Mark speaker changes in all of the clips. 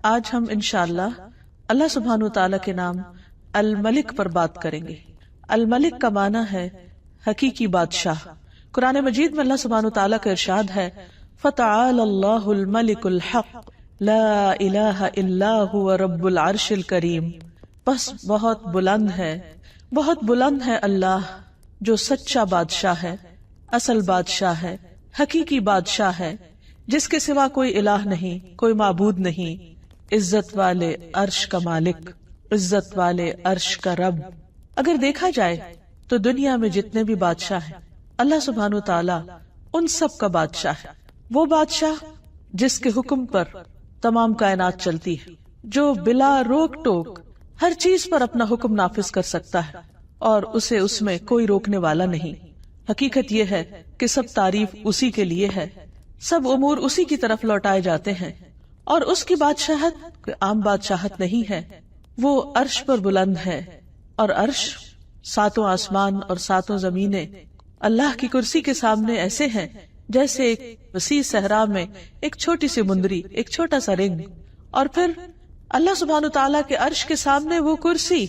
Speaker 1: آج ہم انشاءاللہ اللہ سبحانہ وتعالی کے نام الملک پر بات کریں گے۔ الملک کا معنی ہے حقیقی بادشاہ۔ قرآن مجید میں اللہ سبحانہ وتعالی کا ارشاد ہے فَتَعَالَى اللَّهُ الْمَلِكُ الْحَقُّ لَا إِلَٰهَ إِلَّا هُوَ رَبُّ الْعَرْشِ الْكَرِيمِ، بس بہت بلند ہے اللہ جو سچا بادشاہ ہے، اصل بادشاہ ہے، حقیقی بادشاہ ہے، جس کے سوا کوئی الہ نہیں، کوئی معبود نہیں، عزت والے عرش کا مالک، عزت والے عرش کا رب۔ اگر دیکھا جائے تو دنیا میں جتنے بھی بادشاہ ہیں اللہ سبحانہ وتعالی ان سب کا بادشاہ ہے۔ وہ بادشاہ جس کے حکم پر تمام کائنات چلتی ہے، جو بلا روک ٹوک ہر چیز پر اپنا حکم نافذ کر سکتا ہے اور اسے اس میں کوئی روکنے والا نہیں۔ حقیقت یہ ہے کہ سب تعریف اسی کے لیے ہے، سب امور اسی کی طرف لوٹائے جاتے ہیں، اور اس کی بادشاہت کوئی عام بادشاہت نہیں ہے۔ وہ عرش پر بلند ہے، اور عرش ساتوں آسمان اور ساتوں زمینیں اللہ کی کرسی کے سامنے ایسے ہیں جیسے ایک وسیع صحرا میں ایک چھوٹی سی مندری، ایک چھوٹا سا رنگ، اور پھر اللہ سبحانہ تعالیٰ کے عرش کے سامنے وہ کرسی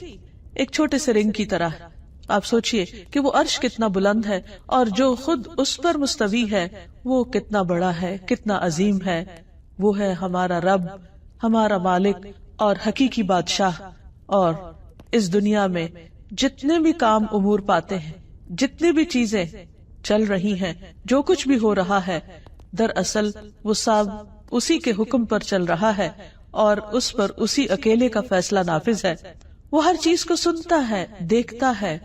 Speaker 1: ایک چھوٹے سے رنگ کی طرح ہے۔ آپ سوچئے کہ وہ عرش کتنا بلند ہے، اور جو خود اس پر مستوی ہے وہ کتنا بڑا ہے، کتنا عظیم ہے۔ وہ ہے ہمارا رب، ہمارا مالک اور حقیقی بادشاہ۔ اور اس دنیا میں جتنے بھی کام امور پاتے ہیں، جتنی بھی چیزیں چل رہی ہیں، جو کچھ بھی ہو رہا ہے، دراصل وہ سب اسی کے حکم پر چل رہا ہے، اور اس پر اسی اکیلے کا فیصلہ نافذ ہے۔ وہ ہر چیز کو سنتا ہے، دیکھتا ہے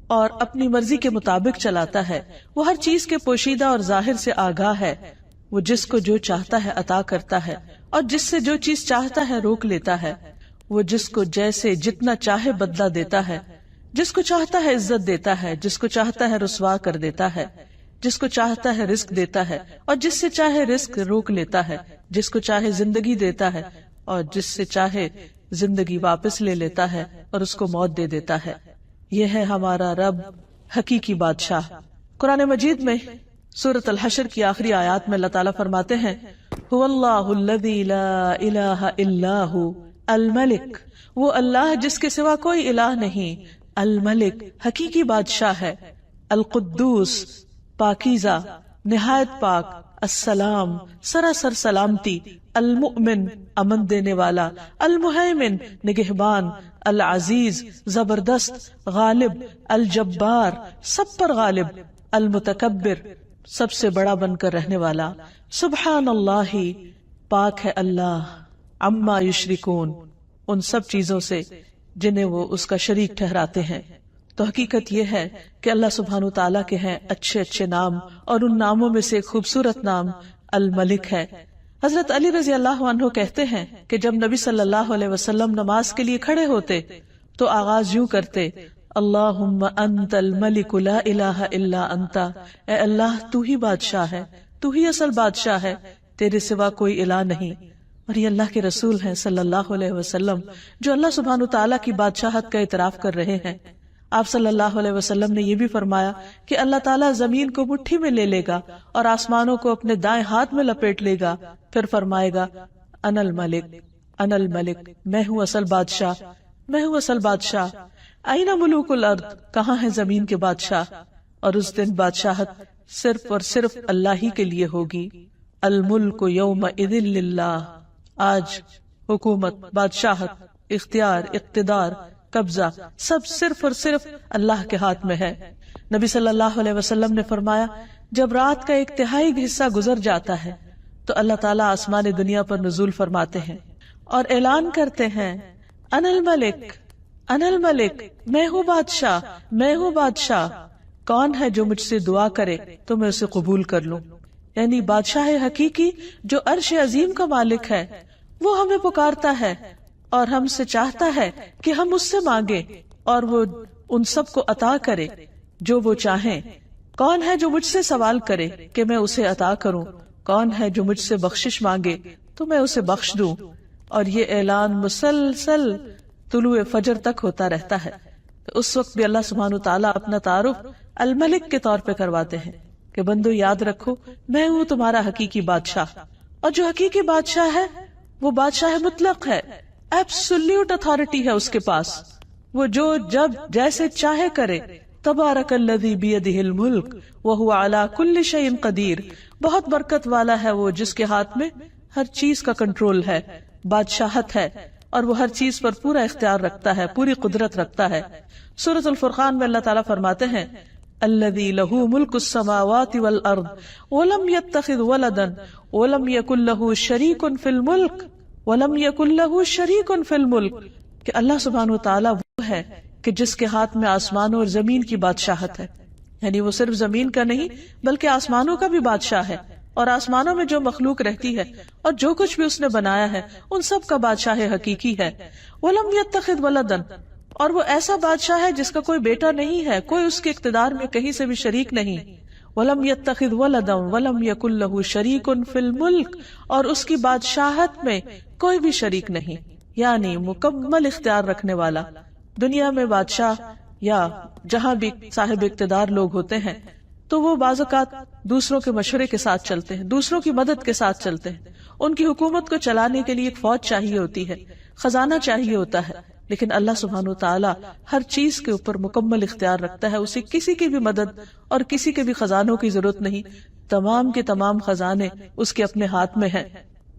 Speaker 1: اور اپنی مرضی کے مطابق چلاتا ہے۔ وہ ہر چیز کے پوشیدہ اور ظاہر سے آگاہ ہے۔ وہ جس کو جو چاہتا ہے عطا کرتا ہے، اور جس سے جو چیز چاہتا ہے روک لیتا ہے۔ وہ جس کو جیسے جتنا چاہے بدلہ دیتا ہے، جس کو چاہتا ہے عزت دیتا ہے، جس کو چاہتا ہے رسوا کر دیتا ہے، جس کو چاہتا ہے رزق دیتا ہے، اور جس سے چاہے رزق روک لیتا ہے، جس کو چاہے زندگی دیتا ہے، اور جس سے چاہے زندگی واپس لے لیتا ہے اور اس کو موت دے دیتا ہے۔ یہ ہے ہمارا رب، حقیقی بادشاہ۔ قرآن مجید میں سورۃ الحشر کی آخری آیات میں اللہ تعالیٰ فرماتے ہیں هو اللہ الذی لا الہ الا هو الملک، وہ اللہ جس کے سوا کوئی الہ نہیں، الملک حقیقی بادشاہ ہے، القدوس پاکیزہ نہایت پاک، السلام سراسر سلامتی، المؤمن امن دینے والا، المہیمن نگہبان، العزیز زبردست، غالب، الجبار سب پر غالب، المتکبر سب سے بڑا بن کر رہنے والا۔ سبحان اللہ پاک ہے اللہ، عما یشرکون ان سب چیزوں سے جنہیں وہ اس کا شریک ٹھہراتے ہیں۔ تو حقیقت یہ ہے کہ اللہ سبحانہ تعالیٰ کے ہیں اچھے اچھے نام، اور ان ناموں میں سے ایک خوبصورت نام الملک ہے۔ حضرت علی رضی اللہ عنہ کہتے ہیں کہ جب نبی صلی اللہ علیہ وسلم نماز کے لیے کھڑے ہوتے تو آغاز یوں کرتے اللہم انت الملک لا الہ الا انت، اے اللہ تو ہی بادشاہ ہے، تو ہی اصل بادشاہ ہے، تیرے سوا کوئی الہ نہیں۔ اور یہ اللہ کے رسول ہیں صلی اللہ علیہ وسلم جو اللہ سبحانہ تعالیٰ کی بادشاہت کا اعتراف کر رہے ہیں۔ آپ صلی اللہ علیہ وسلم نے یہ بھی فرمایا کہ اللہ تعالیٰ زمین کو مٹھی میں لے لے گا اور آسمانوں کو اپنے دائیں ہاتھ میں لپیٹ لے گا، پھر فرمائے گا انا الملک، انا الملک، میں ہوں اصل بادشاہ، میں ہوں اصل بادشاہ۔ اینا ملوک الارض، کہاں ہے زمین کے بادشاہ؟ اور اس دن بادشاہت صرف اور صرف اللہ ہی کے لیے ہوگی۔ الملک یومئذ للہ، آج حکومت، بادشاہت، اختیار، اقتدار، قبضہ سب صرف اور صرف اللہ کے ہاتھ میں ہے۔ نبی صلی اللہ علیہ وسلم نے فرمایا جب رات کا ایک تہائی حصہ گزر جاتا ہے تو اللہ تعالیٰ آسمان دنیا پر نزول فرماتے ہیں اور اعلان کرتے ہیں انا الملک، انا الملک، میں ہوں بادشاہ، میں ہوں بادشاہ، کون ہے جو مجھ سے دعا کرے تو میں اسے قبول کر لوں۔ یعنی بادشاہ حقیقی جو عرش عظیم کا مالک ہے وہ ہمیں پکارتا ہے اور ہم سے چاہتا ہے کہ ہم اس سے مانگے اور وہ ان سب کو عطا کرے جو وہ چاہیں۔ کون ہے جو مجھ سے سوال کرے کہ میں اسے عطا کروں؟ کون ہے جو مجھ سے بخشش مانگے تو میں اسے بخش دوں؟ اور یہ اعلان مسلسل طلوع فجر تک ہوتا رہتا ہے۔ اس وقت بھی اللہ سبحانہ تعالیٰ اپنا تعارف الملک کے طور پہ کرواتے ہیں کہ بندو یاد رکھو میں ہوں تمہارا حقیقی بادشاہ، اور جو حقیقی بادشاہ ہے وہ بادشاہ مطلق ہے، ایبسولوٹ اتھارٹی ہے اس کے پاس، وہ جو جب جیسے چاہے کرے. تبارک الذی بیدہ الملک وہو علی کل شیء قدیر. بہت برکت والا ہے وہ جس کے ہاتھ میں ہر چیز کا کنٹرول ہے، بادشاہت ہے، اور وہ ہر چیز پر پورا اختیار رکھتا ہے، پوری قدرت رکھتا ہے. سورۃ الفرقان میں اللہ تعالیٰ فرماتے ہیں الذی لہ ملک السماوات والارض ولم یتخذ ولدا ولم یکن لہ شریک فی الملک ولم یکن لہ شریک فی الملک، کہ اللہ سبحانہ وتعالیٰ وہ ہے کہ جس کے ہاتھ میں آسمانوں اور زمین کی بادشاہت ہے. یعنی وہ صرف زمین کا نہیں بلکہ آسمانوں کا بھی بادشاہ ہے، اور آسمانوں میں جو مخلوق رہتی ہے اور جو کچھ بھی اس نے بنایا ہے ان سب کا بادشاہ حقیقی ہے. وَلَمْ يَتَّخِذْ وَلَدًا، اور وہ ایسا بادشاہ ہے جس کا کوئی بیٹا نہیں ہے، کوئی اس کے اقتدار میں کہیں سے بھی شریک نہیں. وَلَمْ يَتَّخِذْ وَلَدًا وَلَمْ يَكُنْ لَهُ شَرِيكٌ فِي الْمُلْكِ، اور اس کی بادشاہت میں کوئی بھی شریک نہیں، یعنی مکمل اختیار رکھنے والا. دنیا میں بادشاہ یا جہاں بھی صاحب اقتدار لوگ ہوتے ہیں تو وہ بعض اوقات دوسروں کے مشورے کے ساتھ چلتے ہیں، دوسروں کی مدد کے ساتھ چلتے ہیں. ان کی حکومت کو چلانے کے لیے ایک فوج چاہیے ہوتی ہے، خزانہ چاہیے ہوتا ہے، لیکن اللہ سبحانہ وتعالی ہر چیز کے اوپر مکمل اختیار رکھتا ہے. اسے کسی کی بھی مدد اور کسی کے بھی خزانوں کی ضرورت نہیں، تمام کے تمام خزانے اس کے اپنے ہاتھ میں ہیں.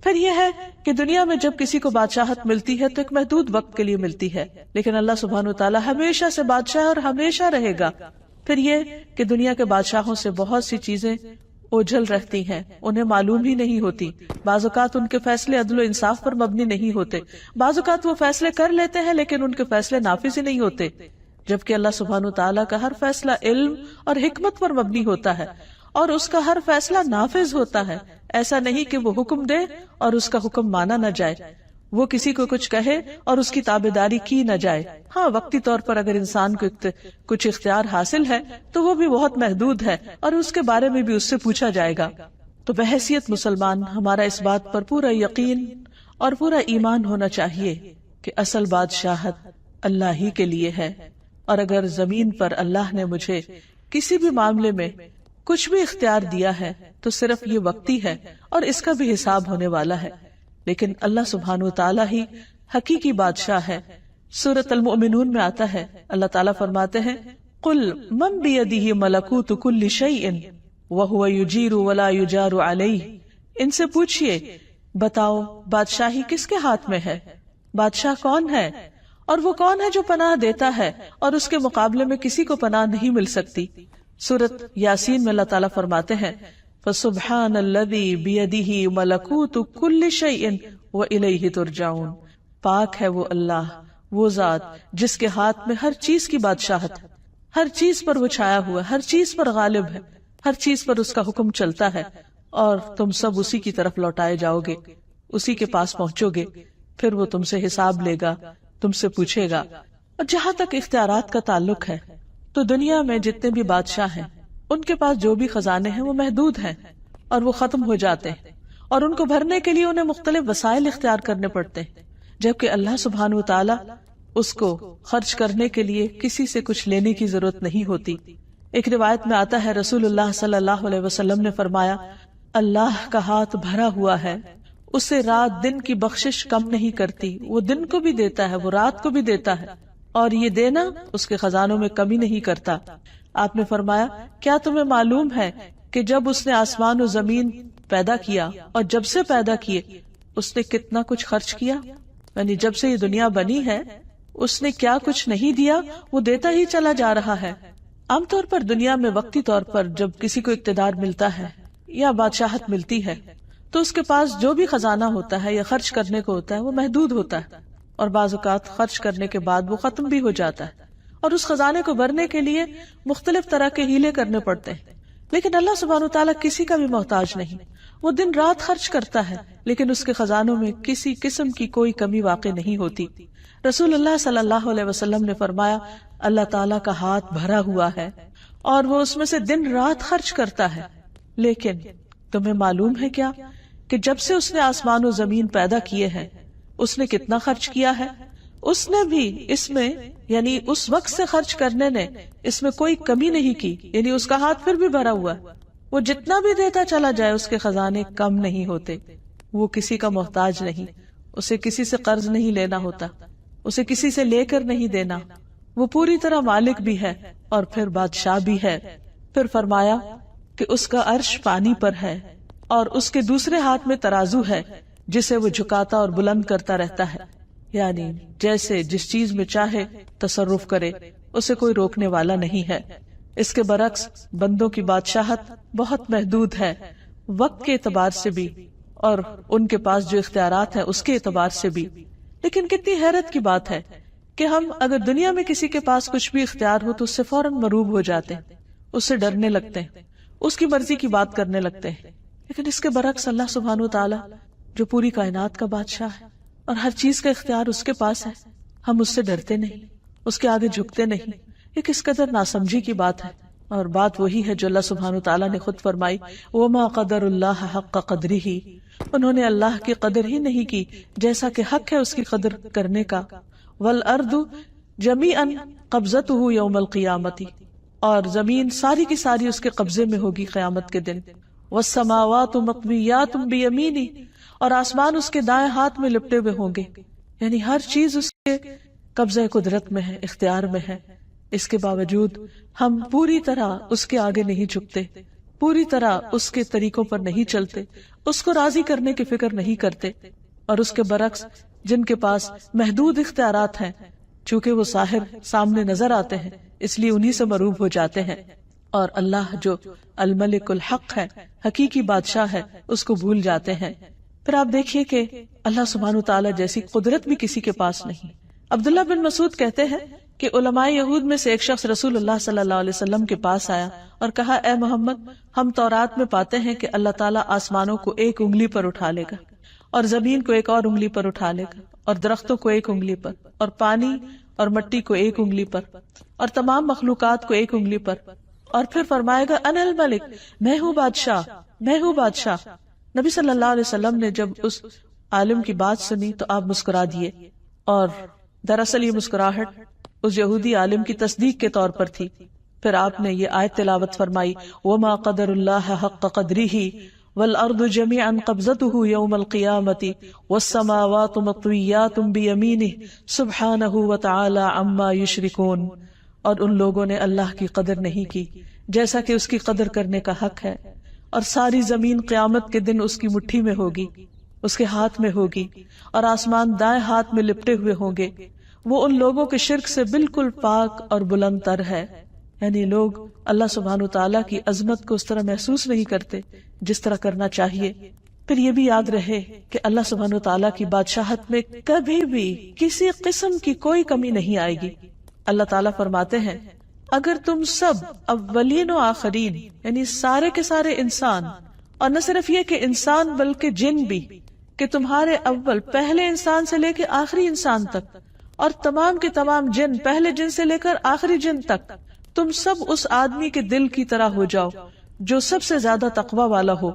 Speaker 1: پھر یہ ہے کہ دنیا میں جب کسی کو بادشاہت ملتی ہے تو ایک محدود وقت کے لیے ملتی ہے، لیکن اللہ سبحانہ وتعالی ہمیشہ سے بادشاہ اور ہمیشہ رہے گا. پھر یہ کہ دنیا کے بادشاہوں سے بہت سی چیزیں اوجھل رہتی ہیں، انہیں معلوم ہی نہیں ہوتی. بعض اوقات ان کے فیصلے عدل و انصاف پر مبنی نہیں ہوتے، بعض اوقات وہ فیصلے کر لیتے ہیں لیکن ان کے فیصلے نافذ ہی نہیں ہوتے، جبکہ اللہ سبحانہ وتعالی کا ہر فیصلہ علم اور حکمت پر مبنی ہوتا ہے اور اس کا ہر فیصلہ نافذ ہوتا ہے. ایسا نہیں کہ وہ حکم دے اور اس کا حکم مانا نہ جائے، وہ کسی کو کچھ کہے اور اس کی تابعداری کی نہ جائے. ہاں، وقتی طور پر اگر انسان کو کچھ اختیار حاصل ہے تو وہ بھی بہت محدود ہے اور اس کے بارے میں بھی اس سے پوچھا جائے گا. تو بحیثیت مسلمان ہمارا اس بات پر پورا یقین اور پورا ایمان ہونا چاہیے کہ اصل بادشاہت اللہ ہی کے لیے ہے، اور اگر زمین پر اللہ نے مجھے کسی بھی معاملے میں کچھ بھی اختیار دیا ہے تو صرف یہ وقتی ہے اور اس کا بھی حساب ہونے والا ہے. لیکن اللہ سبحانہ وتعالی ہی حقیقی بادشاہ ہے. سورۃ المؤمنون میں آتا ہے، اللہ تعالیٰ فرماتے ہیں قُلْ مَنْ بِيَدِهِ مَلَكُوتُ كُلِّ شَيْءٍ وَهُوَ يُجِيرُ وَلَا يُجَارُ عَلَيْهِ، ان سے پوچھئے بتاؤ بادشاہی کس کے ہاتھ میں ہے، بادشاہ کون ہے اور وہ کون ہے جو پناہ دیتا ہے اور اس کے مقابلے میں کسی کو پناہ نہیں مل سکتی. سورۃ یاسین میں اللہ تعالیٰ فرماتے ہیں فَسُبْحَانَ الَّذِي بِيَدِهِ مَلَكُوتُ كُلِّ شَيْءٍ وَإِلَيْهِ تُرْجَعُونَ. پاک ہے وہ اللہ، وہ ذات جس کے ہاتھ میں ہر چیز کی بادشاہت ہے، ہر چیز پر وہ چھایا ہوا ہے، ہر چیز پر غالب ہے، ہر چیز پر اس کا حکم چلتا ہے، اور تم سب اسی کی طرف لوٹائے جاؤ گے، اسی کے پاس پہنچو گے. پھر وہ تم سے حساب لے گا، تم سے پوچھے گا. اور جہاں تک اختیارات کا تعلق ہے تو دنیا میں جتنے بھی بادشاہ ہیں ان کے پاس جو بھی خزانے ہیں وہ محدود ہیں اور وہ ختم ہو جاتے ہیں، اور ان کو بھرنے کے لیے انہیں مختلف وسائل اختیار کرنے پڑتے ہیں، جبکہ اللہ سبحانہ وتعالی اس کو خرچ کرنے کے لیے کسی سے کچھ لینے کی ضرورت نہیں ہوتی. ایک روایت میں آتا ہے رسول اللہ صلی اللہ علیہ وسلم نے فرمایا اللہ کا ہاتھ بھرا ہوا ہے، اسے رات دن کی بخشش کم نہیں کرتی، وہ دن کو بھی دیتا ہے، وہ رات کو بھی دیتا ہے، اور یہ دینا اس کے خزانوں میں کمی نہیں کرتا. آپ نے فرمایا کیا تمہیں معلوم ہے کہ جب اس نے آسمان و زمین پیدا کیا اور جب سے پیدا کیے اس نے کتنا کچھ خرچ کیا، یعنی جب سے یہ دنیا بنی ہے اس نے کیا کچھ نہیں دیا، وہ دیتا ہی چلا جا رہا ہے. عام طور پر دنیا میں وقتی طور پر جب کسی کو اقتدار ملتا ہے یا بادشاہت ملتی ہے تو اس کے پاس جو بھی خزانہ ہوتا ہے یا خرچ کرنے کو ہوتا ہے وہ محدود ہوتا ہے، اور بعض اوقات خرچ کرنے کے بعد وہ ختم بھی ہو جاتا ہے، اور اس خزانے کو بھرنے کے لیے مختلف طرح کے ہیلے کرنے پڑتے ہیں. لیکن اللہ سبحانہ وتعالی کسی کا بھی محتاج نہیں، وہ دن رات خرچ کرتا ہے لیکن اس کے خزانوں میں کسی قسم کی کوئی کمی واقع نہیں ہوتی. رسول اللہ صلی اللہ علیہ وسلم نے فرمایا اللہ تعالیٰ کا ہاتھ بھرا ہوا ہے اور وہ اس میں سے دن رات خرچ کرتا ہے، لیکن تمہیں معلوم ہے کیا کہ جب سے اس نے آسمان و زمین پیدا کیے ہیں اس نے کتنا خرچ کیا ہے؟ اس نے بھی اس میں یعنی اس وقت سے خرچ کرنے نے اس میں کوئی کمی نہیں کی، یعنی اس کا ہاتھ پھر بھی بھرا ہوا ہے، وہ جتنا بھی دیتا چلا جائے اس کے خزانے کم نہیں ہوتے، وہ کسی کا محتاج نہیں، اسے کسی سے قرض نہیں لینا ہوتا، اسے کسی سے لے کر نہیں دینا، وہ پوری طرح مالک بھی ہے اور پھر بادشاہ بھی ہے۔ پھر فرمایا کہ اس کا عرش پانی پر ہے اور اس کے دوسرے ہاتھ میں ترازو ہے جسے وہ جھکاتا اور بلند کرتا رہتا ہے، یعنی جیسے جس چیز میں چاہے تصرف کرے، اسے کوئی روکنے والا نہیں ہے۔ اس کے برعکس بندوں کی بادشاہت بہت محدود ہے، وقت کے اعتبار سے بھی اور ان کے پاس جو اختیارات ہیں اس کے اعتبار سے بھی۔ لیکن کتنی حیرت کی بات ہے کہ ہم اگر دنیا میں کسی کے پاس کچھ بھی اختیار ہو تو اس سے فوراً مروب ہو جاتے ہیں، اس سے ڈرنے لگتے ہیں، اس کی مرضی کی بات کرنے لگتے ہیں۔ لیکن اس کے برعکس اللہ سبحانہ وتعالی جو پوری کائنات کا بادشاہ ہے اور ہر چیز کا اختیار اس کے پاس ہے، ہم اس سے ڈرتے نہیں، اس کے آگے جھکتے نہیں۔ یہ کس قدر ناسمجھی کی بات ہے، اور بات وہی ہے جو اللہ سبحانہ وتعالی نے خود فرمائی، وَمَا قَدَرُ اللَّهَ حَقَّ قَدْرِهِ، انہوں نے اللہ کی قدر ہی نہیں کی جیسا کہ حق ہے اس کی قدر کرنے کا۔ وَالْأَرْضُ جَمِيعًا قَبْضَتُهُ يَوْمَ الْقِيَامَةِ، اور زمین ساری کی ساری اس کے قبضے میں ہوگی قیامت کے دن۔ وَالسَّمَاوَاتُ مَطْوِيَّاتٌ بِيَمِينِهِ، اور آسمان اس کے دائیں ہاتھ میں لپٹے ہوئے ہوں گے، یعنی ہر چیز اس کے قبضہ قدرت میں ہے، اختیار میں ہے۔ اس کے باوجود ہم پوری طرح اس کے آگے نہیں جھکتے، پوری طرح اس کے طریقوں پر نہیں چلتے، اس کو راضی کرنے کی فکر نہیں کرتے، اور اس کے برعکس جن کے پاس محدود اختیارات ہیں، چونکہ وہ ظاہر سامنے نظر آتے ہیں اس لیے انہی سے مروب ہو جاتے ہیں، اور اللہ جو الملک الحق ہے، حقیقی بادشاہ ہے، اس کو بھول جاتے ہیں۔ پھر آپ دیکھیے کہ اللہ سبحانہ وتعالی جیسی قدرت بھی کسی کے پاس نہیں۔ عبداللہ بن مسعود کہتے ہیں کہ علماء یہود میں سے ایک شخص رسول اللہ صلی اللہ علیہ وسلم کے پاس آیا اور کہا، اے محمد، ہم تورات میں پاتے ہیں کہ اللہ تعالیٰ آسمانوں کو ایک انگلی پر اٹھا لے گا، اور زمین کو ایک اور انگلی پر اٹھا لے گا، اور درختوں کو ایک انگلی پر، اور پانی اور مٹی کو ایک انگلی پر، اور تمام مخلوقات کو ایک انگلی پر، اور پھر فرمائے گا انا الملک، میں ہوں بادشاہ، میں ہوں بادشاہ۔ نبی صلی اللہ علیہ وسلم نے جب اس عالم کی بات سنی تو آپ مسکرا دیے، اور دراصل یہ مسکراہٹ اس یہودی عالم کی تصدیق کے طور پر تھی۔ پھر آپ نے یہ آیت تلاوت فرمائی، وَمَا قَدَرُ اللَّهَ حَقَّ قَدْرِهِ وَالْأَرْضُ جَمِيعًا قَبْضَتُهُ يَوْمَ الْقِيَامَةِ وَالسَّمَاوَاتُ مَطْوِيَّاتٌ بِيَمِينِهِ سُبْحَانَهُ وَتَعَالَى عَمَّا يُشْرِكُونَ، اور ان لوگوں نے اللہ کی قدر نہیں کی جیسا کہ اس کی قدر کرنے کا حق ہے، اور ساری زمین قیامت کے دن اس کی مٹھی میں ہوگی، اس کے ہاتھ میں ہوگی، اور آسمان دائیں ہاتھ میں لپٹے ہوئے ہوں گے۔ وہ ان لوگوں کے شرک سے بالکل پاک اور بلند تر ہے، یعنی لوگ اللہ سبحانہ وتعالیٰ کی عظمت کو اس طرح محسوس نہیں کرتے جس طرح کرنا چاہیے۔ پھر یہ بھی یاد رہے کہ اللہ سبحانہ وتعالیٰ کی بادشاہت میں کبھی بھی کسی قسم کی کوئی کمی نہیں آئے گی۔ اللہ تعالیٰ فرماتے ہیں، اگر تم سب اولین و آخرین، یعنی سارے کے سارے انسان، اور نہ صرف یہ کہ انسان بلکہ جن بھی، کہ تمہارے اول پہلے انسان سے لے کے آخری انسان تک، اور تمام کے تمام جن پہلے جن سے لے کر آخری جن تک، تم سب اس آدمی کے دل کی طرح ہو جاؤ جو سب سے زیادہ تقوی والا ہو،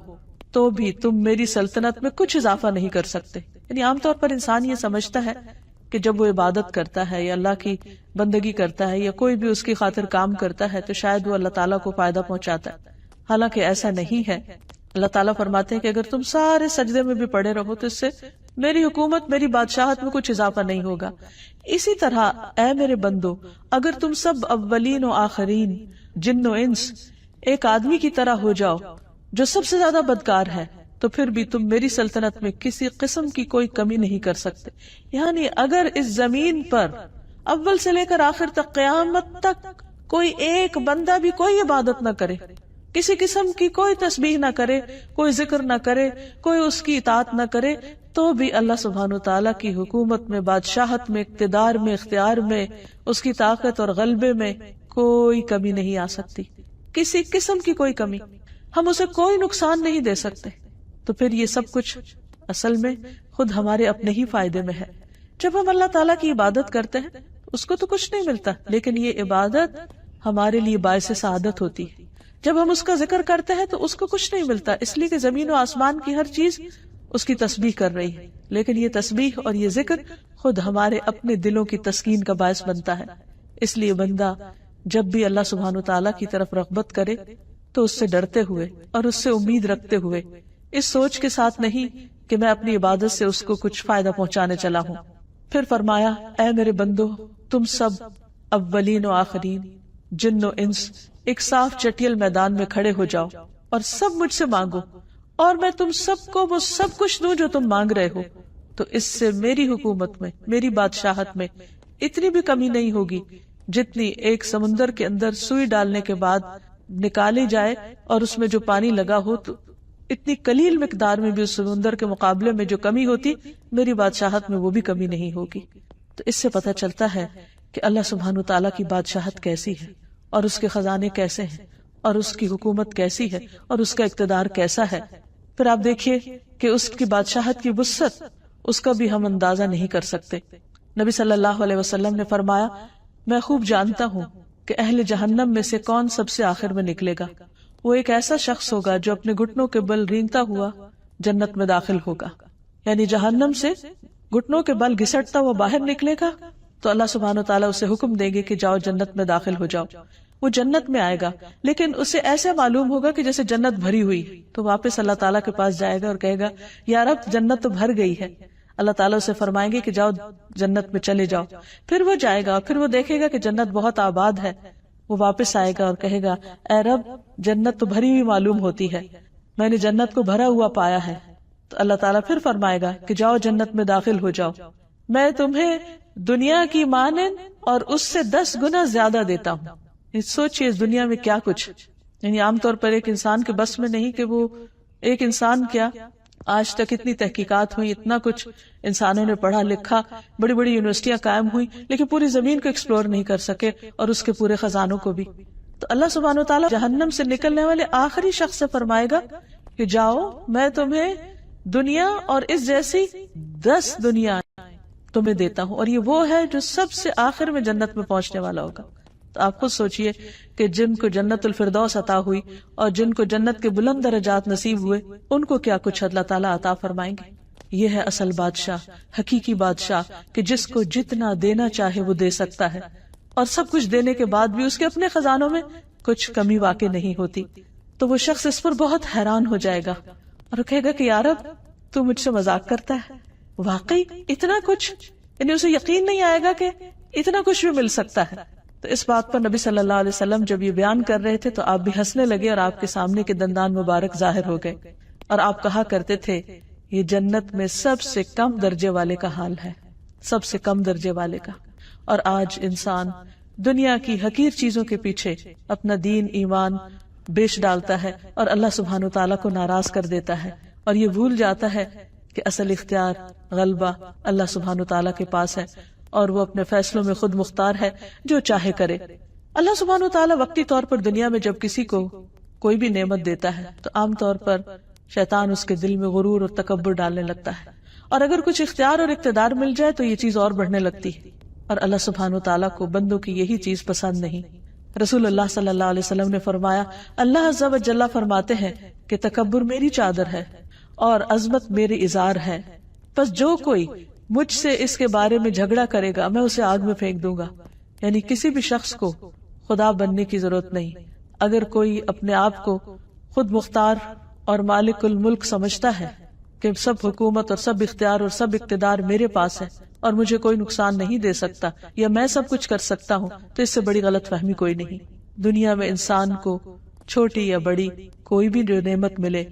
Speaker 1: تو بھی تم میری سلطنت میں کچھ اضافہ نہیں کر سکتے۔ یعنی عام طور پر انسان یہ سمجھتا ہے کہ جب وہ عبادت کرتا ہے یا اللہ کی بندگی کرتا ہے یا کوئی بھی اس کی خاطر کام کرتا ہے تو شاید وہ اللہ تعالیٰ کو فائدہ پہنچاتا ہے، حالانکہ ایسا نہیں ہے۔ اللہ تعالیٰ فرماتے ہیں کہ اگر تم سارے سجدے میں بھی پڑے رہو تو اس سے میری حکومت، میری بادشاہت میں کچھ اضافہ نہیں ہوگا۔ اسی طرح اے میرے بندو، اگر تم سب اولین و آخرین، جن و انس، ایک آدمی کی طرح ہو جاؤ جو سب سے زیادہ بدکار ہے، تو پھر بھی تم میری سلطنت میں کسی قسم کی کوئی کمی نہیں کر سکتے۔ یعنی اگر اس زمین پر اول سے لے کر آخر تک قیامت تک کوئی ایک بندہ بھی کوئی عبادت نہ کرے، کسی قسم کی کوئی تسبیح نہ کرے، کوئی ذکر نہ کرے، کوئی اس کی اطاعت نہ کرے، تو بھی اللہ سبحانہ وتعالیٰ کی حکومت میں، بادشاہت میں، اقتدار میں، اختیار میں، اس کی طاقت اور غلبے میں کوئی کمی نہیں آ سکتی، کسی قسم کی کوئی کمی۔ ہم اسے کوئی نقصان نہیں دے سکتے۔ تو پھر یہ سب کچھ اصل میں خود ہمارے اپنے ہی فائدے میں ہے۔ جب ہم اللہ تعالیٰ کی عبادت کرتے ہیں اس کو تو کچھ نہیں ملتا، لیکن یہ عبادت ہمارے لیے باعث سعادت ہوتی ہے۔ جب ہم اس کا ذکر کرتے ہیں تو اس کو کچھ نہیں ملتا، اس لیے کہ زمین و آسمان کی ہر چیز اس کی تسبیح کر رہی ہے، لیکن یہ تسبیح اور یہ ذکر خود ہمارے اپنے دلوں کی تسکین کا باعث بنتا ہے۔ اس لیے بندہ جب بھی اللہ سبحانہ وتعالیٰ کی طرف رغبت کرے تو اس سے ڈرتے ہوئے اور اس سے امید رکھتے ہوئے، اس سوچ کے ساتھ نہیں کہ میں اپنی عبادت سے اس کو کچھ فائدہ پہنچانے چلا ہوں۔ پھر فرمایا اے میرے بندو، تم سب اولین و آخرین، جن و انس، ایک صاف چٹیل میدان میں کھڑے ہو جاؤ اور سب مجھ سے مانگو، اور میں تم سب کو وہ سب کچھ دوں جو تم مانگ رہے ہو۔ تو اس سے میری حکومت میں، میری بادشاہت میں اتنی بھی کمی نہیں ہوگی جتنی ایک سمندر کے اندر سوئی ڈالنے کے بعد نکالی جائے اور اس میں جو پانی لگا ہو، تو اتنی قلیل مقدار میں بھی اس سمندر کے مقابلے میں جو کمی ہوتی، میری بادشاہت میں وہ بھی کمی نہیں ہوگی۔ تو اس سے پتہ چلتا ہے کہ اللہ سبحانہ تعالیٰ کی بادشاہت کیسی ہے، اور اس کے خزانے کیسے ہیں، اور اس کی حکومت کیسی ہے، اور اس کا اقتدار کیسا ہے۔ پھر آپ دیکھیے کہ اس کی بادشاہت کی وسعت، اس کا بھی ہم اندازہ نہیں کر سکتے۔ نبی صلی اللہ علیہ وسلم نے فرمایا میں خوب جانتا ہوں کہ اہل جہنم میں سے کون سب سے آخر میں نکلے گا۔ وہ ایک ایسا شخص ہوگا جو اپنے گھٹنوں کے بل رینگتا ہوا جنت میں داخل ہوگا، یعنی جہنم سے گھٹنوں کے بل گھسٹتا ہوا باہر نکلے گا تو اللہ سبحانہ تعالیٰ اسے حکم دیں گے کہ جاؤ جنت میں داخل ہو جاؤ۔ وہ جنت میں آئے گا، لیکن اسے ایسے معلوم ہوگا کہ جیسے جنت بھری ہوئی، تو واپس اللہ تعالیٰ کے پاس جائے گا اور کہے گا یا رب جنت تو بھر گئی ہے۔ اللہ تعالیٰ اسے فرمائیں گے کہ جاؤ جنت میں چلے جاؤ۔ پھر وہ جائے گا، پھر وہ دیکھے گا کہ جنت بہت آباد ہے، وہ واپس آئے گا اور کہے گا اے رب جنت تو بھری ہوئی معلوم ہوتی ہے، میں نے جنت کو بھرا ہوا پایا ہے۔ تو اللہ تعالیٰ پھر فرمائے گا کہ جاؤ جنت میں داخل ہو جاؤ، میں تمہیں دنیا کی مانند اور اس سے 10 گنا زیادہ دیتا ہوں۔ سوچئے اس دنیا میں کیا کچھ، یعنی عام طور پر ایک انسان کے بس میں نہیں کہ وہ ایک انسان کیا، آج تک اتنی تحقیقات ہوئی، اتنا کچھ انسانوں نے پڑھا لکھا، بڑی بڑی یونیورسٹیاں قائم ہوئی، لیکن پوری زمین کو ایکسپلور نہیں کر سکے اور اس کے پورے خزانوں کو بھی۔ تو اللہ سبحانہ وتعالیٰ جہنم سے نکلنے والے آخری شخص سے فرمائے گا کہ جاؤ میں تمہیں دنیا اور اس جیسی 10 دنیا تمہیں دیتا ہوں، اور یہ وہ ہے جو سب سے آخر میں جنت میں پہنچنے والا ہوگا۔ تو آپ خود سوچئے کہ جن کو جنت الفردوس عطا ہوئی اور جن کو جنت کے بلند درجات نصیب ہوئے، ان کو کیا کچھ اللہ تعالیٰ عطا فرمائیں گے۔ یہ ہے اصل بادشاہ، حقیقی بادشاہ، کہ جس کو جتنا دینا چاہے وہ دے سکتا ہے، اور سب کچھ دینے کے بعد بھی اس کے اپنے خزانوں میں کچھ کمی واقع نہیں ہوتی۔ تو وہ شخص اس پر بہت حیران ہو جائے گا اور کہے گا کہ یا رب تو مجھ سے مذاق کرتا ہے، واقعی اتنا کچھ، یعنی اسے یقین نہیں آئے گا کہ اتنا کچھ بھی مل سکتا ہے۔ تو اس بات پر نبی صلی اللہ علیہ وسلم جب یہ بیان کر رہے تھے تو آپ بھی ہنسنے لگے اور آپ کے سامنے کے دندان مبارک ظاہر ہو گئے، اور آپ کہا کرتے تھے یہ جنت میں سب سے کم درجے والے کا حال ہے، سب سے کم درجے والے کا۔ اور آج انسان دنیا کی حقیر چیزوں کے پیچھے اپنا دین ایمان بیچ ڈالتا ہے اور اللہ سبحانہ تعالیٰ کو ناراض کر دیتا ہے، اور یہ بھول جاتا ہے کہ اصل اختیار غلبہ اللہ سبحانہ تعالیٰ کے پاس ہے، اور وہ اپنے فیصلوں میں خود مختار ہے، جو چاہے کرے۔ اللہ سبحانہ تعالیٰ وقتی طور پر دنیا میں جب کسی کو کوئی بھی نعمت دیتا ہے تو عام طور پر شیطان اس کے دل میں غرور اور تکبر ڈالنے لگتا ہے، اور اگر کچھ اختیار اور اقتدار مل جائے تو یہ چیز اور بڑھنے لگتی ہے، اور اللہ سبحانہ تعالیٰ کو بندوں کی یہی چیز پسند نہیں۔ رسول اللہ صلی اللہ علیہ وسلم نے فرمایا اللہ عز و جل فرماتے ہیں کہ تکبر میری چادر ہے اور عظمت میری ازار ہے، پس جو کوئی مجھ سے اس کے بارے میں جھگڑا کرے گا میں اسے آگ میں پھینک دوں گا۔ یعنی کسی بھی شخص کو خدا بننے کی ضرورت نہیں۔ اگر کوئی اپنے آپ کو خود مختار اور مالک الملک سمجھتا ہے کہ سب حکومت اور سب اختیار اور سب اقتدار میرے پاس ہے اور مجھے کوئی نقصان نہیں دے سکتا، یا میں سب کچھ کر سکتا ہوں، تو اس سے بڑی غلط فہمی کوئی نہیں۔ دنیا میں انسان کو چھوٹی یا بڑی کوئی بھی جو نعمت ملے،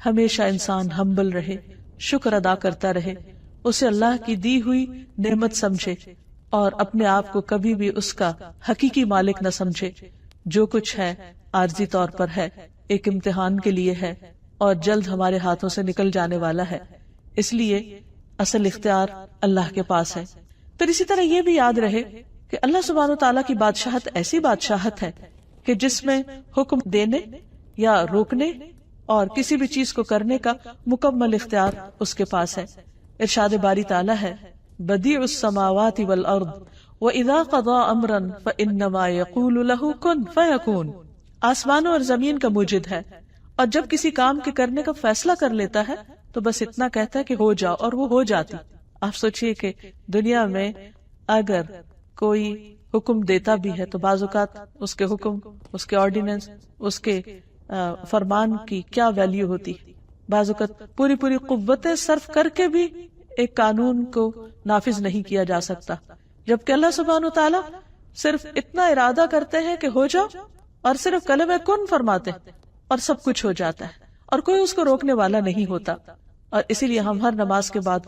Speaker 1: ہمیشہ انسان ہمبل رہے، شکر ادا کرتا رہے، اسے اللہ کی دی ہوئی نعمت سمجھے اور اپنے آپ کو کبھی بھی اس کا حقیقی مالک نہ سمجھے۔ جو کچھ ہے عارضی طور پر ہے، ایک امتحان کے لیے ہے، اور جلد ہمارے ہاتھوں سے نکل جانے والا ہے، اس لیے اصل اختیار اللہ کے پاس ہے۔ پھر اسی طرح یہ بھی یاد رہے کہ اللہ سبحانہ تعالیٰ کی بادشاہت ایسی بادشاہت ہے کہ جس میں حکم دینے یا روکنے اور کسی بھی چیز کو کرنے کا مکمل اختیار اس کے پاس ہے۔ ارشاد باری تعالیٰ ہے بدیع السماوات والارض وَإِذَا قَضَى أَمْرًا فَإِنَّمَا يَقُولُ لَهُ كُن فَيَكُونُ، آسمانوں اور زمین کا موجد ہے، اور جب کسی کام کے کرنے کا فیصلہ کر لیتا ہے تو بس اتنا کہتا ہے کہ ہو جاؤ، اور وہ ہو جاتی۔ آپ سوچئے کہ دنیا میں اگر کوئی حکم دیتا بھی ہے تو بعض اوقات اس کے حکم، اس کے آرڈیننس، اس کے فرمان کی کیا ویلیو ہوتی، بعض اوقات پوری پوری قوتیں صرف کر کے بھی ایک قانون کو نافذ نہیں کیا جا سکتا، جبکہ اللہ سبحانہ و تعالیٰ صرف اتنا ارادہ کرتے ہیں کہ ہو جاؤ، اور صرف کلمہ کن فرماتے ہیں اور سب کچھ ہو جاتا ہے، اور کوئی اس کو روکنے والا نہیں ہوتا۔ اور اسی لیے ہم ہر نماز کے بعد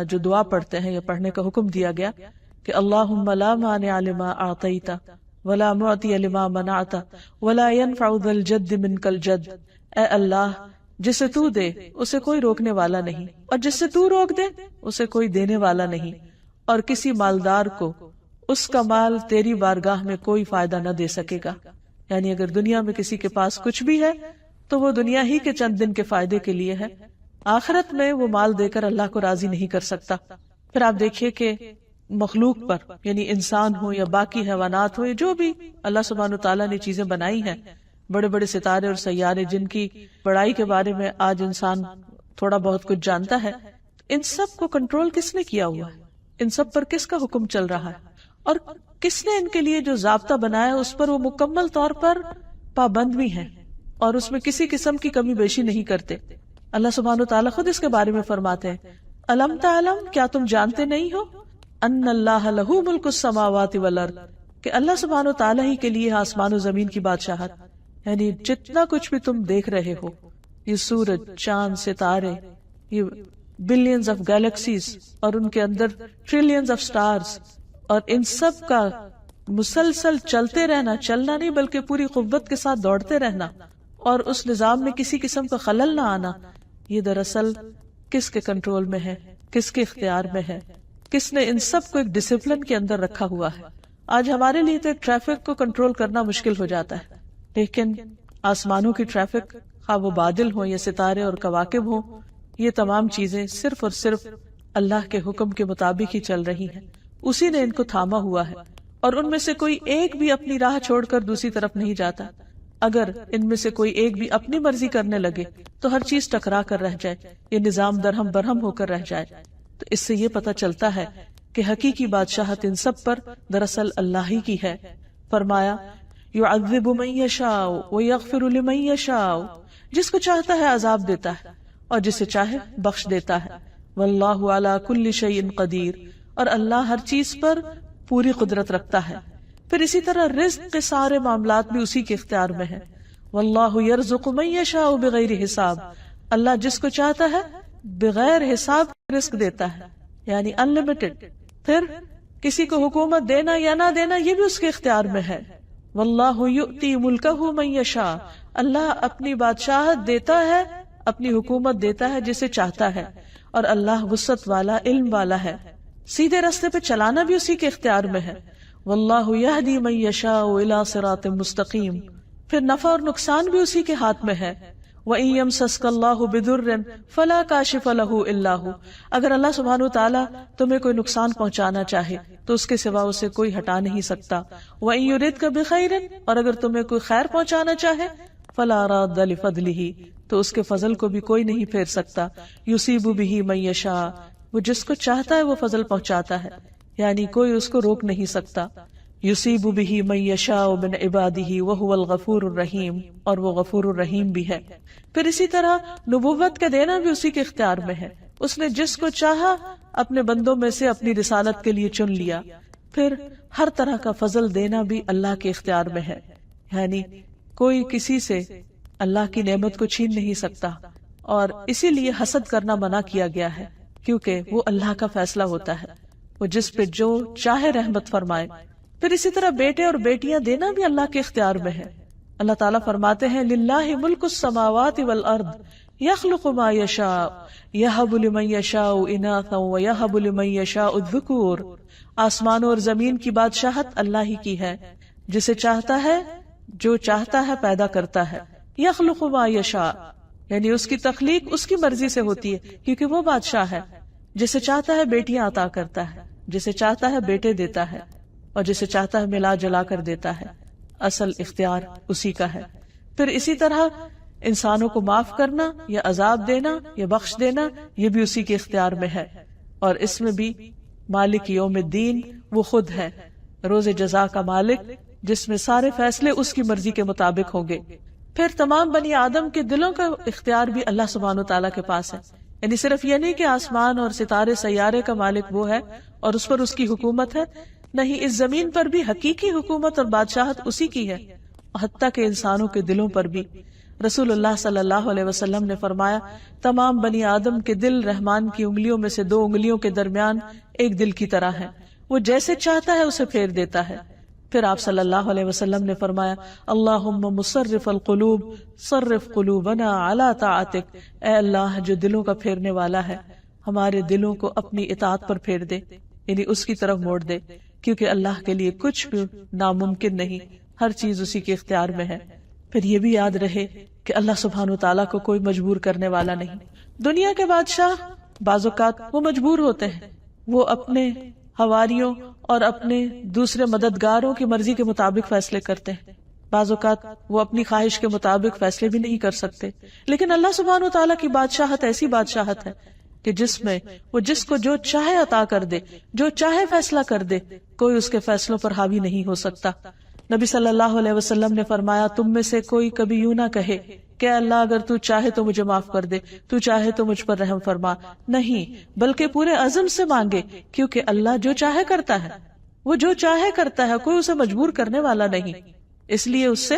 Speaker 1: جو دعا پڑھتے ہیں یا پڑھنے کا حکم دیا گیا کہ اللہم لا مانع لما اعطیت ولا معطی لما منعت ولا ينفع ذا الجد منک الجد، اے اللہ جسے تو دے اسے کوئی روکنے والا نہیں، اور جس سے تو روک دے اسے کوئی دینے والا نہیں، اور کسی مالدار کو اس کا مال تیری بارگاہ میں کوئی فائدہ نہ دے سکے گا۔ یعنی اگر دنیا میں کسی کے پاس کچھ بھی ہے تو وہ دنیا ہی کے چند دن کے فائدے کے لیے ہے، آخرت میں وہ مال دے کر اللہ کو راضی نہیں کر سکتا۔ پھر آپ دیکھیے کہ مخلوق پر، یعنی انسان ہو یا باقی حیوانات ہو، جو بھی اللہ سبحانہ تعالیٰ نے چیزیں بنائی ہیں، بڑے بڑے ستارے اور سیارے جن کی بڑائی کے بارے میں آج انسان تھوڑا بہت کچھ جانتا ہے، ان سب کو کنٹرول کس نے کیا ہوا ہے؟ ان سب پر کس کا حکم چل رہا ہے؟ اور کس نے ان کے لیے جو ضابطہ بنایا اس پر وہ مکمل طور پر پابند بھی ہیں اور اس میں کسی قسم کی کمی بیشی نہیں کرتے۔ اللہ سبحانہ تعالیٰ خود اس کے بارے میں فرماتے ہیں الم تعلم، کیا تم جانتے نہیں ہو ان اللہ لہ ملک السماوات والارض، کہ اللہ سبحانہ تعالیٰ ہی کے لیے آسمان و زمین کی بادشاہت، یعنی جتنا کچھ بھی تم دیکھ رہے ہو، یہ سورج، چاند، ستارے، یہ بلینز آف گیلیکسیز اور ان کے اندر ٹریلینز آف سٹارز، اور ان سب کا مسلسل چلتے رہنا، چلنا نہیں بلکہ پوری قوت کے ساتھ دوڑتے رہنا، اور اس نظام میں کسی قسم کا خلل نہ آنا، یہ دراصل کس کے کنٹرول میں ہے، کس کے اختیار میں ہے، کس نے ان سب کو ایک ڈسپلن کے اندر رکھا ہوا ہے۔ آج ہمارے لیے تو ایک ٹریفک کو کنٹرول کرنا مشکل ہو جاتا ہے، لیکن آسمانوں کی ٹریفک، خواہ وہ بادل ہوں یا ستارے اور کواکب ہوں، یہ تمام چیزیں صرف اور صرف اللہ کے حکم کے مطابق ہی چل رہی ہیں، اسی نے ان کو تھاما ہوا ہے، اور ان میں سے کوئی ایک بھی اپنی راہ چھوڑ کر دوسری طرف نہیں جاتا۔ اگر ان میں سے کوئی ایک بھی اپنی مرضی کرنے لگے تو ہر چیز ٹکرا کر رہ جائے، یہ نظام درہم برہم ہو کر رہ جائے۔ تو اس سے یہ پتہ چلتا ہے کہ حقیقی بادشاہت ان سب پر دراصل اللہ ہی کی ہے۔ فرمایا یعذب من یشاء ویغفر لمن یشاء، جس کو چاہتا ہے عذاب دیتا ہے اور جسے چاہے بخش دیتا ہے۔ واللہ علی کل شیء قدیر، اور اللہ ہر چیز پر پوری قدرت رکھتا ہے۔ پھر اسی طرح رزق کے سارے معاملات بھی اسی کے اختیار میں ہیں۔ واللہ یرزق من یشاء بغیر حساب، اللہ جس کو چاہتا ہے بغیر حساب رزق دیتا ہے، یعنی انلمیٹڈ۔ پھر کسی کو حکومت دینا یا نہ دینا یہ بھی اس کے اختیار میں ہے۔ واللہ یؤتی ملکہ من یشاء، اللہ اپنی بادشاہت دیتا ہے، اپنی حکومت دیتا ہے جسے چاہتا ہے، اور اللہ وسعت والا، علم والا ہے۔ سیدھے راستے پہ چلانا بھی اسی کے اختیار میں ہے۔ واللہ یہدی من یشاء الی صراط مستقیم، پھر نفع اور نقصان بھی اسی کے ہاتھ میں ہے۔ وَإِن يَمْسَسْكَ اللَّهُ بِضُرٍّ فَلَا كَاشِفَ لَهُ إِلَّا هُوَ، اگر اللہ سبحانہ وتعالیٰ تمہیں کوئی نقصان پہنچانا چاہے تو اس کے سوا اسے کوئی ہٹا نہیں سکتا۔ وَإِن يُرِدْكَ بِخَيْرٍ، اور اگر تمہیں کوئی خیر پہنچانا چاہے فَلَا رَادَّ لِفَضْلِهِ، تو اس کے فضل کو بھی کوئی نہیں پھیر سکتا۔ يُصِيبُ بِهِ مَن يَشَاءُ، وہ جس کو چاہتا ہے وہ فضل پہنچاتا ہے، یعنی کوئی اس کو روک نہیں سکتا۔ یصیب بہ من یشاء من عبادہ وہو الغفور الرحیم، اور وہ غفور الرحیم بھی ہے۔ پھر اسی طرح نبوت کا دینا بھی اسی کے اختیار میں ہے، اس نے جس کو چاہا اپنے بندوں میں سے اپنی رسالت کے لیے چن لیا۔ پھر ہر طرح کا فضل دینا بھی اللہ کے اختیار میں ہے، یعنی کوئی کسی سے اللہ کی نعمت کو چھین نہیں سکتا، اور اسی لیے حسد کرنا منع کیا گیا ہے، کیونکہ وہ اللہ کا فیصلہ ہوتا ہے، وہ جس پہ جو چاہے رحمت فرمائے۔ پھر اسی طرح بیٹے اور بیٹیاں دینا بھی اللہ کے اختیار میں ہے۔ اللہ تعالیٰ فرماتے ہیں للہ ملک السماوات والارض یخلق ما یشاء یہب لمن یشاء اناثا ویہب لمن یشاء الذکور، آسمانوں اور زمین کی بادشاہت اللہ ہی کی ہے، جسے چاہتا ہے جو چاہتا ہے پیدا کرتا ہے۔ یخلق ما یشاء، یعنی اس کی تخلیق اس کی مرضی سے ہوتی ہے، کیونکہ وہ بادشاہ ہے۔ جسے چاہتا ہے بیٹیاں عطا کرتا ہے، جسے چاہتا ہے بیٹے دیتا ہے، اور جسے چاہتا ہے ملا جلا کر دیتا ہے۔ اصل اختیار اسی کا ہے۔ پھر اسی طرح انسانوں کو معاف کرنا یا عذاب دینا یا بخش دینا یہ بھی اسی کے اختیار میں ہے، اور اس میں بھی مالک یوم الدین وہ خود ہے، روز جزا کا مالک، جس میں سارے فیصلے اس کی مرضی کے مطابق ہوں گے۔ پھر تمام بنی آدم کے دلوں کا اختیار بھی اللہ سبحانہ تعالیٰ کے پاس ہے. یعنی صرف یہ نہیں کہ آسمان اور ستارے سیارے کا مالک وہ ہے اور اس پر اس کی حکومت ہے، نہیں، اس زمین پر بھی حقیقی حکومت اور بادشاہت اسی کی ہے، حتیٰ کہ انسانوں کے دلوں پر بھی. رسول اللہ صلی اللہ علیہ وسلم نے فرمایا، تمام بنی آدم کے دل رحمان کی انگلیوں میں سے 2 انگلیوں کے درمیان ایک دل کی طرح ہے، وہ جیسے چاہتا ہے اسے پھیر دیتا ہے. پھر آپ صلی اللہ علیہ وسلم نے فرمایا، اللہم مصرف القلوب صرف قلوبنا علی طاعتک، اے اللہ جو دلوں کا پھیرنے والا ہے، ہمارے دلوں کو اپنی اطاعت پر پھیر دے، یعنی اس کی طرف موڑ دے، کیونکہ اللہ کے لیے کچھ بھی ناممکن نہیں، ہر چیز اسی کے اختیار میں ہے. پھر یہ بھی یاد رہے کہ اللہ سبحانہ تعالیٰ کو کوئی مجبور کرنے والا نہیں. دنیا کے بادشاہ بعض اوقات وہ مجبور ہوتے ہیں، وہ اپنے حواریوں اور اپنے دوسرے مددگاروں کی مرضی کے مطابق فیصلے کرتے ہیں، بعض اوقات وہ اپنی خواہش کے مطابق فیصلے بھی نہیں کر سکتے. لیکن اللہ سبحانہ تعالیٰ کی بادشاہت ایسی بادشاہت ہے کہ جس میں وہ جس کو جو چاہے عطا کر دے، جو چاہے فیصلہ کر دے، کوئی اس کے فیصلوں پر حاوی نہیں ہو سکتا. نبی صلی اللہ علیہ وسلم نے فرمایا، تم میں سے کوئی کبھی یوں نہ کہے کہ اللہ اگر تو چاہے تو مجھے معاف کر دے، تو چاہے تو مجھ پر رحم فرما. نہیں، بلکہ پورے عزم سے مانگے، کیونکہ اللہ جو چاہے کرتا ہے، وہ جو چاہے کرتا ہے، کوئی اسے مجبور کرنے والا نہیں. اس لیے اس سے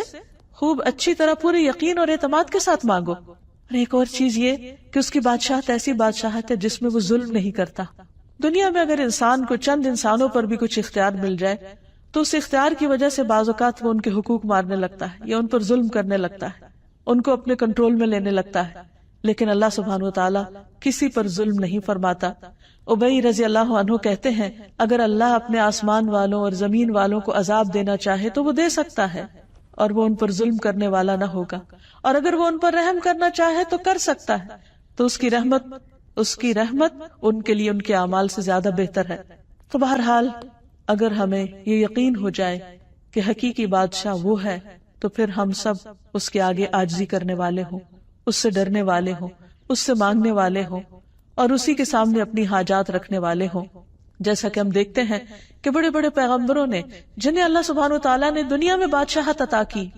Speaker 1: خوب اچھی طرح پورے یقین اور اعتماد کے ساتھ مانگو. اور ایک اور چیز یہ کہ اس کی بادشاہت ایسی بادشاہت ہے جس میں وہ ظلم نہیں کرتا. دنیا میں اگر انسان کو چند انسانوں پر بھی کچھ اختیار مل جائے تو اس اختیار کی وجہ سے بعض اوقات وہ ان کے حقوق مارنے لگتا ہے یا ان پر ظلم کرنے لگتا ہے، ان کو اپنے کنٹرول میں لینے لگتا ہے. لیکن اللہ سبحانہ وتعالی کسی پر ظلم نہیں فرماتا. ابی رضی اللہ عنہ کہتے ہیں، اگر اللہ اپنے آسمان والوں اور زمین والوں کو عذاب دینا چاہے تو وہ دے سکتا ہے اور وہ ان پر ظلم کرنے والا نہ ہوگا، اور اگر وہ ان پر رحم کرنا چاہے تو کر سکتا ہے، تو اس کی رحمت ان کے لیے ان کے اعمال سے زیادہ بہتر ہے. تو بہرحال اگر ہمیں یہ یقین ہو جائے کہ حقیقی بادشاہ وہ ہے تو پھر ہم سب اس کے آگے عاجزی کرنے والے ہوں، اس سے ڈرنے والے ہوں، اس سے مانگنے والے ہوں اور اسی کے سامنے اپنی حاجات رکھنے والے ہوں. جیسا کہ ہم دیکھتے ہیں کہ بڑے بڑے پیغمبروں نے جنہیں اللہ سبحانہ وتعالیٰ نے دنیا میں بادشاہت عطا کی،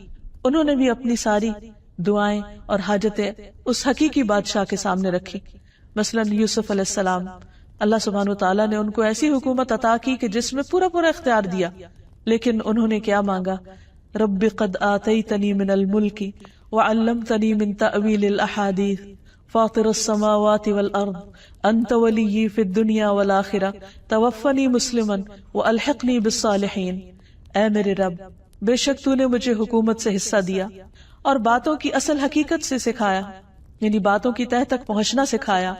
Speaker 1: انہوں نے بھی اپنی ساری دعائیں اور حاجتیں اس حقیقی بادشاہ کے سامنے رکھی. مثلا یوسف علیہ السلام، اللہ سبحانہ وتعالیٰ نے ان کو ایسی حکومت عطا کی کہ جس میں پورا اختیار دیا، لیکن انہوں نے کیا مانگا؟ رب قد آتیتنی من الملک وعلمتنی من تأویل الاحادیث فاطر السماوات والارض انت ولی فی الدنیا والآخرہ توفنی مسلما والحقنی بالصالحین. اے میرے رب، بے شک تو نے مجھے حکومت سے حصہ دیا اور باتوں کی اصل حقیقت سے سکھایا، یعنی باتوں کی تہ تک پہنچنا سکھایا.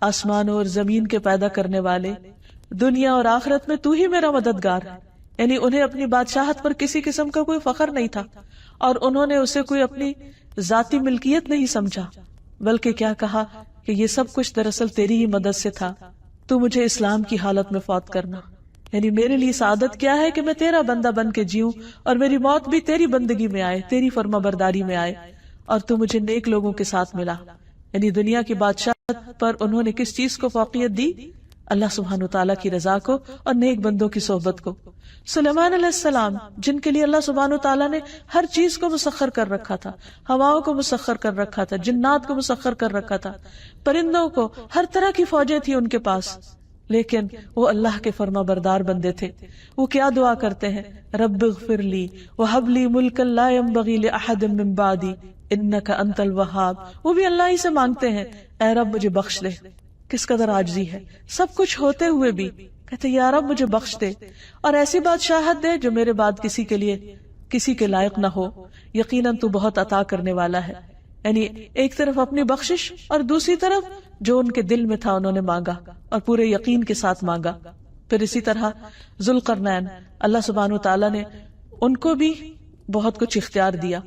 Speaker 1: آسمان اور زمین کے پیدا کرنے والے، دنیا اور آخرت میں تو ہی میرا مددگار ہے. یعنی انہیں اپنی بادشاہت پر کسی قسم کا کوئی فخر نہیں تھا اور انہوں نے اسے کوئی اپنی ذاتی ملکیت نہیں سمجھا، بلکہ کیا کہا کہ یہ سب کچھ دراصل تیری ہی مدد سے تھا. تو مجھے اسلام کی حالت میں فوت کرنا، یعنی میرے لیے سعادت کیا ہے کہ میں تیرا بندہ بن کے جیوں اور میری موت بھی تیری بندگی میں آئے، تیری فرما برداری میں آئے، اور تو مجھے نیک لوگوں کے ساتھ ملا. یعنی دنیا کی بادشاہت پر انہوں نے کس چیز کو فوقیت دی؟ اللہ سبحانہ تعالیٰ کی رضا کو اور نیک بندوں کی صحبت کو. سلیمان علیہ السلام، جن کے لیے اللہ سبحانہ تعالیٰ نے ہر چیز کو مسخر کر رکھا تھا، ہواؤں کو مسخر کر رکھا تھا، جنات کو مسخر کر رکھا تھا، پرندوں کو، ہر طرح کی فوجیں تھی ان کے پاس، لیکن وہ اللہ کے فرما بردار بندے تھے. وہ کیا دعا کرتے ہیں؟ رب اغفر لی وہب لی ملکا لا ينبغی لأحد من بعدی انک انت الوہاب. وہ بھی اللہ ہی سے مانگتے ہیں، اے رب مجھے بخش دے. کس قدر عاجزی ہے، سب کچھ ہوتے ہوئے بھی کہتے یا رب مجھے بخش دے اور ایسی بادشاہت دے جو میرے بعد کسی کے لائق نہ ہو. یقیناً تو بہت عطا کرنے والا ہے. یعنی ایک طرف اپنی بخشش اور دوسری طرف جو ان کے دل میں تھا انہوں نے مانگا اور پورے یقین کے ساتھ مانگا. پھر اسی طرح ذوالقرنین، اللہ سبحانہ تعالیٰ نے ان کو بھی بہت کچھ اختیار دیا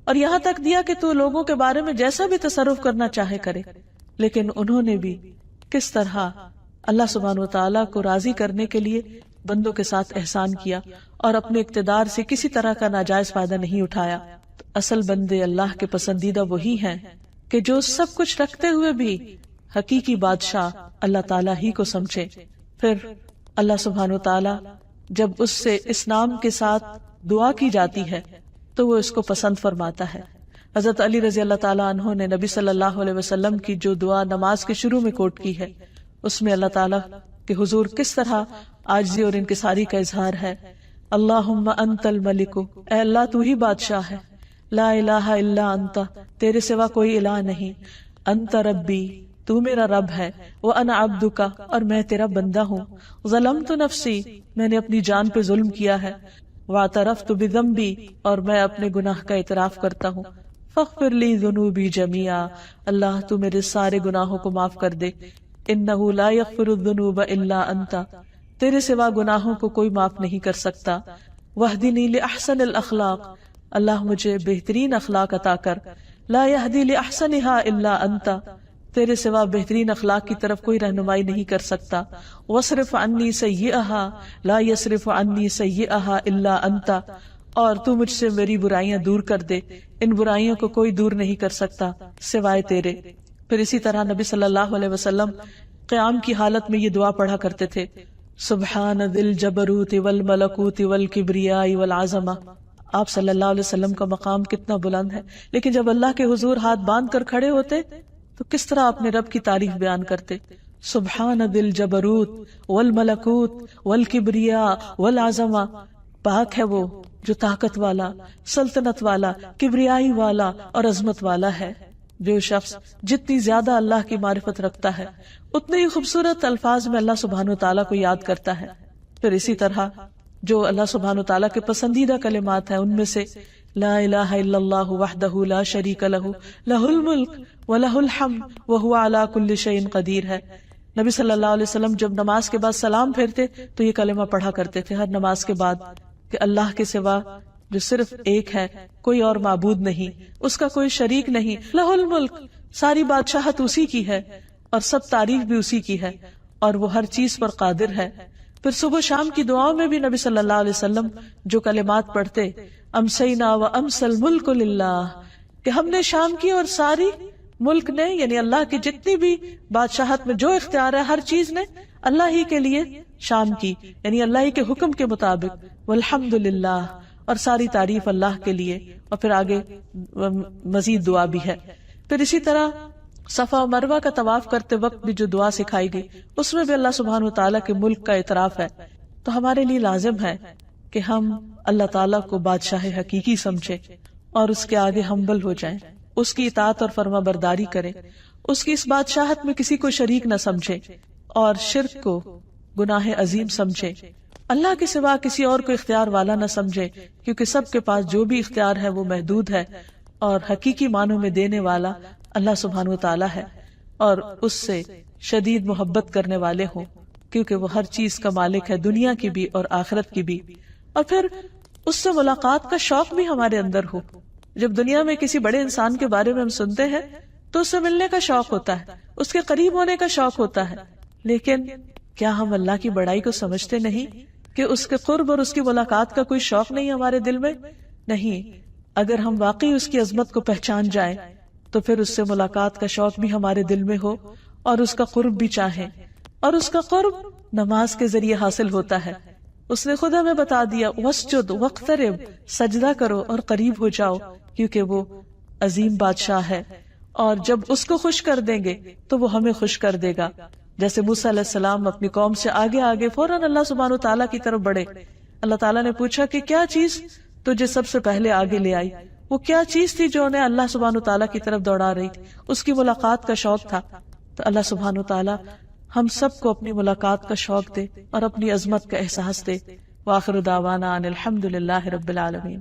Speaker 1: اور یہاں تک دیا کہ تو لوگوں کے بارے میں جیسا بھی تصرف کرنا چاہے کرے. لیکن انہوں نے بھی کس طرح اللہ سبحانہ وتعالیٰ کو راضی کرنے کے لیے بندوں کے ساتھ احسان کیا اور اپنے اقتدار سے کسی طرح کا ناجائز فائدہ نہیں اٹھایا. اصل بندے اللہ کے پسندیدہ وہی ہیں کہ جو سب کچھ رکھتے ہوئے بھی حقیقی بادشاہ اللہ تعالیٰ ہی کو سمجھے. پھر اللہ سبحانہ وتعالیٰ جب اس سے اس نام کے ساتھ دعا کی جاتی ہے تو وہ اس کو پسند فرماتا ہے. حضرت علی رضی اللہ تعالیٰ عنہ نے نبی صلی اللہ علیہ وسلم کی جو دعا نماز کے شروع میں کوٹ کی ہے، اس میں اللہ تعالیٰ کے حضور کس طرح عاجزی اور انکساری کا اظہار ہے. اللہم انت الملک، اے اللہ تو ہی بادشاہ ہے. لا الہ الا انت، تیرے سوا کوئی الہ نہیں. انت ربی، تو میرا رب ہے. وانا عبدک، اور میں تیرا بندہ ہوں. ظلمت نفسی، میں نے اپنی جان پہ ظلم کیا ہے. واعترفت بذنبی، اور میں اپنے گناہ کا اعتراف کرتا ہوں. فاغفر لی ذنوبی جمیعا، اللہ تو میرے سارے گناہوں کو معاف کر دے. انہ لا یغفر الذنوب الا انت، تیرے سوا گناہوں کو کوئی معاف نہیں کر سکتا. واہدنی لاحسن الاخلاق، اللہ مجھے بہترین اخلاق عطا کر. لا یہدی لاحسنھا الا انت، تیرے سوا بہترین اخلاق کی طرف کوئی رہنمائی نہیں کر سکتا. واصرف عنی سیئھا لا یصرف عنی سیئھا الا انت، اور تو مجھ سے میری برائیاں دور کر دے، ان برائیوں کو کوئی دور نہیں کر سکتا سوائے تیرے. پھر اسی طرح نبی صلی اللہ علیہ وسلم قیام کی حالت میں یہ دعا پڑھا کرتے تھے. سبحان ذی الجبروت والملکوت والکبریاء والعظمہ. آپ صلی اللہ علیہ وسلم کا مقام کتنا بلند ہے، لیکن جب اللہ کے حضور ہاتھ باندھ کر کھڑے ہوتے تو کس طرح اپنے رب کی تعریف بیان کرتے. سبحان ذی الجبروت والملکوت والکبریاء والعظمہ، پاک ہے وہ جو طاقت والا، سلطنت والا، کبریائی والا اور عظمت والا ہے. جو شخص جتنی زیادہ اللہ کی معرفت رکھتا ہے اتنے ہی خوبصورت الفاظ میں اللہ سبحانہ وتعالیٰ کو یاد کرتا ہے. پھر اسی طرح جو اللہ سبحانہ وتعالیٰ کے پسندیدہ کلمات ہیں ان میں سے لا الہ الا اللہ وحدہ لا شریک لہ لہ الملک ولہ الحمد وہو علی کل شیء قدیر ہے. نبی صلی اللہ علیہ وسلم جب نماز کے بعد سلام پھیرتے تو یہ کلمہ پڑھا کرتے تھے ہر نماز کے بعد کہ اللہ کے سوا جو صرف ایک ہے، کوئی اور معبود نہیں، اس کا کوئی شریک نہیں. لہ الملک، ساری بادشاہت اسی کی ہے اور سب تعریف بھی اسی کی ہے اور وہ ہر چیز پر قادر ہے. پھر صبح شام کی دعاؤں میں بھی نبی صلی اللہ علیہ وسلم جو کلمات پڑھتے، امسینا و امسل الملک للہ، کہ ہم نے شام کی اور ساری ملک نے، یعنی اللہ کی جتنی بھی بادشاہت میں جو اختیار ہے ہر چیز نے اللہ ہی کے لیے شام کی، یعنی اللہ ہی کے حکم کے مطابق. والحمد للہ، اور ساری تعریف اللہ کے لیے. اور پھر آگے مزید دعا بھی ہے. پھر اسی طرح صفا و مروہ کا طواف کرتے وقت بھی جو دعا سکھائی گئی اس میں بھی اللہ سبحانہ وتعالیٰ کے ملک کا اعتراف ہے. تو ہمارے لیے لازم ہے کہ ہم اللہ تعالیٰ کو بادشاہ حقیقی سمجھیں اور اس کے آگے ہمبل ہو جائیں، اس کی اطاعت اور فرما برداری کریں، اس کی اس بادشاہت میں کسی کو شریک نہ سمجھیں اور شرک کو گناہ عظیم سمجھیں. اللہ کے سوا کسی اور کو اختیار والا نہ سمجھے، کیونکہ سب کے پاس جو بھی اختیار ہے وہ محدود ہے اور حقیقی معنوں میں دینے والا اللہ سبحانہ وتعالیٰ ہے. اور اس سے شدید محبت کرنے والے ہوں، کیونکہ وہ ہر چیز کا مالک ہے، دنیا کی بھی اور آخرت کی بھی. اور پھر اس سے ملاقات کا شوق بھی ہمارے اندر ہو. جب دنیا میں کسی بڑے انسان کے بارے میں ہم سنتے ہیں تو اس سے ملنے کا شوق ہوتا ہے، اس کے قریب ہونے کا شوق ہوتا ہے. لیکن کیا ہم اللہ کی بڑائی کو سمجھتے نہیں کہ اس کے قرب اور اس کی ملاقات کا کوئی شوق نہیں ہمارے دل میں؟ نہیں. اگر ہم واقعی اس کی عظمت کو پہچان جائیں تو پھر اس سے ملاقات کا شوق بھی ہمارے دل میں ہو اور اس کا قرب بھی چاہیں. اور اس کا قرب نماز کے ذریعے حاصل ہوتا ہے. اس نے خود ہمیں بتا دیا واسجد واقترب، سجدہ کرو اور قریب ہو جاؤ، کیونکہ وہ عظیم بادشاہ ہے اور جب اس کو خوش کر دیں گے تو وہ ہمیں خوش کر دے گا. جیسے موسیٰ علیہ السلام اپنی قوم سے آگے آگے فوراً اللہ سبحانہ تعالیٰ کی طرف بڑھے. اللہ تعالیٰ نے پوچھا کہ کیا چیز تجھے سب سے پہلے آگے لے آئی؟ وہ کیا چیز تھی جو انہیں اللہ سبحانہ تعالیٰ کی طرف دوڑا رہی تھی؟ اس کی ملاقات کا شوق تھا. تو اللہ سبحانہ تعالیٰ ہم سب کو اپنی ملاقات کا شوق دے اور اپنی عظمت کا احساس دے. وآخر دعوانا ان الحمد للہ رب العالمین.